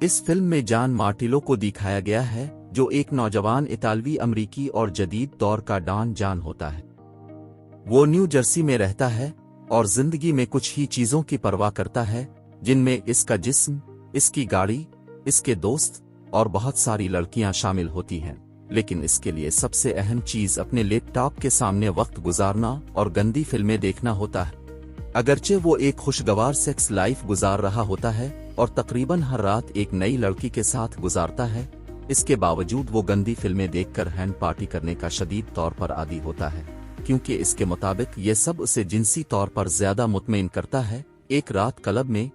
इस फिल्म में जान मार्टिलो को दिखाया गया है जो एक नौजवान इतालवी अमरीकी और जदीद दौर का डॉन जान होता है। वो न्यू जर्सी में रहता है और जिंदगी में कुछ ही चीजों की परवाह करता है, जिनमें इसका जिस्म, इसकी गाड़ी, इसके दोस्त और बहुत सारी लड़कियां शामिल होती हैं। लेकिन इसके लिए सबसे अहम चीज अपने लैपटॉप के सामने वक्त गुजारना और गंदी फिल्में देखना होता है। अगरचे वो एक खुशगवार सेक्स लाइफ गुजार रहा होता है और तकरीबन हर रात एक नई लड़की के साथ गुजारता है, इसके बावजूद वो गंदी फिल्में देखकर हैंड पार्टी करने का शदीद तौर पर आदी होता है, क्योंकि इसके मुताबिक ये सब उसे जिनसी तौर पर ज्यादा मुतमईन करता है। एक रात क्लब में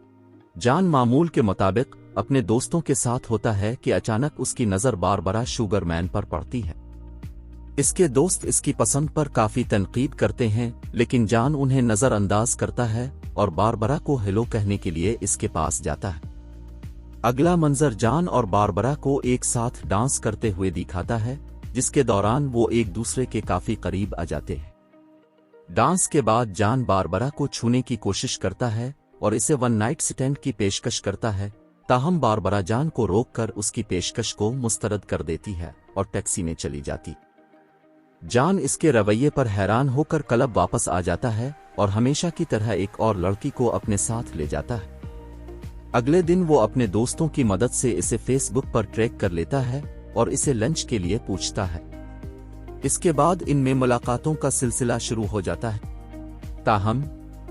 जान मामूल के मुताबिक अपने दोस्तों के साथ होता है कि अचानक उसकी नजर बारबरा शुगरमैन पर पड़ती है। इसके दोस्त इसकी पसंद पर काफी तनकीद करते हैं, लेकिन जान उन्हें नजरअंदाज करता है और बारबरा को हेलो कहने के लिए इसके पास जाता है। अगला मंजर जान और बारबरा को एक साथ डांस करते हुए दिखाता है, जिसके दौरान वो एक दूसरे के काफी करीब आ जाते हैं। डांस के बाद जान बारबरा को छूने की कोशिश करता है और इसे वन नाइट स्टैंड की पेशकश करता है, ताहम बारबरा जान को रोककर उसकी पेशकश को मुस्तरद कर देती है और टैक्सी में चली जाती। जान इसके रवैये पर हैरान होकर क्लब वापस आ जाता है और हमेशा की तरह एक और लड़की को अपने साथ ले जाता है। अगले दिन वो अपने दोस्तों की मदद से इसे फेसबुक पर ट्रैक कर लेता है और इसे लंच के लिए पूछता है। इसके बाद इनमें मुलाकातों का सिलसिला शुरू हो जाता है। ताहम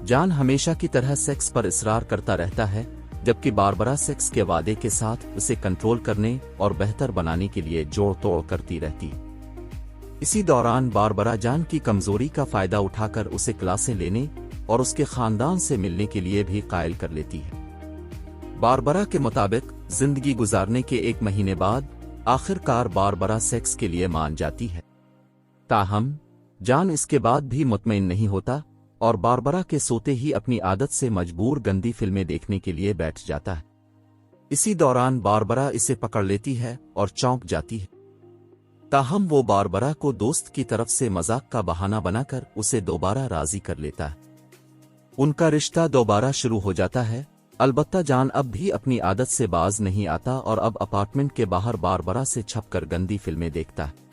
जान हमेशा की तरह सेक्स पर इसरार करता रहता है, जबकि बारबरा सेक्स के वादे के साथ उसे कंट्रोल करने और बेहतर बनाने के लिए जोड़ तोड़ करती रहती। इसी दौरान बारबरा जान की कमजोरी का फायदा उठाकर उसे क्लासें लेने और उसके खानदान से मिलने के लिए भी कायल कर लेती है। बारबरा के मुताबिक जिंदगी गुजारने के 1 महीने बाद आखिरकार बारबरा सेक्स के लिए मान जाती है। ताहम जान इसके बाद भी मुतमईन नहीं होता और बारबरा के सोते ही अपनी आदत से मजबूर गंदी फिल्में देखने के लिए बैठ जाता है। इसी दौरान बारबरा इसे पकड़ लेती है और चौंक जाती है। ताहम वो बारबरा को दोस्त की तरफ से मजाक का बहाना बनाकर उसे दोबारा राजी कर लेता है। उनका रिश्ता दोबारा शुरू हो जाता है। अलबत्ता जान अब भी अपनी आदत से बाज नहीं आता और अब अपार्टमेंट के बाहर बारबरा से छपकर गंदी फिल्में देखता है।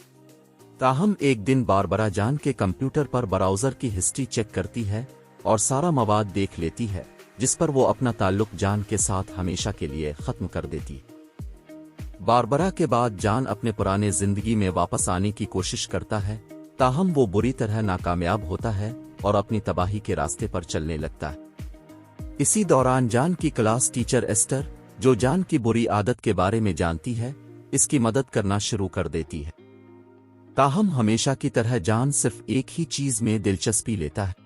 ताहम एक दिन बारबरा जान के कंप्यूटर पर ब्राउजर की हिस्ट्री चेक करती है और सारा मवाद देख लेती है, जिस पर वो अपना ताल्लुक जान के साथ हमेशा के लिए खत्म कर देती। बारबरा के बाद जान अपने पुराने जिंदगी में वापस आने की कोशिश करता है, ताहम वो बुरी तरह नाकामयाब होता है और अपनी तबाही के रास्ते पर चलने लगता है। इसी दौरान जान की क्लास टीचर एस्टर, जो जान की बुरी आदत के बारे में जानती है, इसकी मदद करना शुरू कर देती है। ताहम हमेशा की तरह जान सिर्फ एक ही चीज में दिलचस्पी लेता है।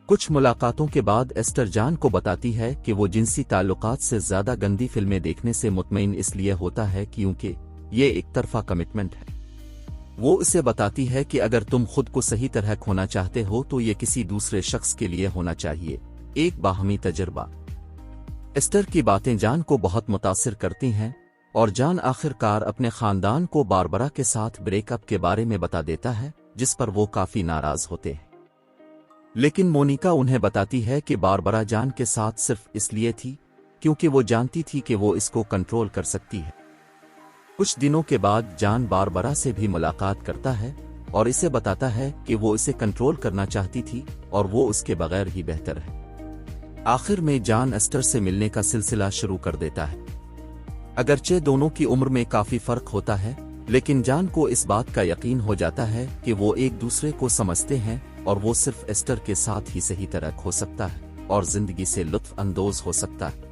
कुछ मुलाकातों के बाद एस्टर जान को बताती है कि वो जिनसी ताल्लुकात से ज्यादा गंदी फिल्में देखने से मुतमईन इसलिए होता है क्योंकि ये एक तरफा कमिटमेंट है। वो इसे बताती है कि अगर तुम खुद को सही तरह खोना चाहते हो तो ये किसी दूसरे शख्स के लिए होना चाहिए, एक बाहमी तजुर्बा। एस्टर की बातें जान को बहुत मुतासिर करती हैं और जान आखिरकार अपने खानदान को बारबरा के साथ ब्रेकअप के बारे में बता देता है, जिस पर वो काफी नाराज होते हैं। लेकिन मोनिका उन्हें बताती है कि बारबरा जान के साथ सिर्फ इसलिए थी क्योंकि वो जानती थी कि वो इसको कंट्रोल कर सकती है। कुछ दिनों के बाद जान बारबरा से भी मुलाकात करता है और इसे बताता है कि वो इसे कंट्रोल करना चाहती थी और वो उसके बगैर ही बेहतर है। आखिर में जान एस्टर से मिलने का सिलसिला शुरू कर देता है। अगरचे दोनों की उम्र में काफी फर्क होता है, लेकिन जान को इस बात का यकीन हो जाता है कि वो एक दूसरे को समझते हैं और वो सिर्फ एस्टर के साथ ही सही तरह खो सकता है और जिंदगी से लुत्फ अंदोज हो सकता है।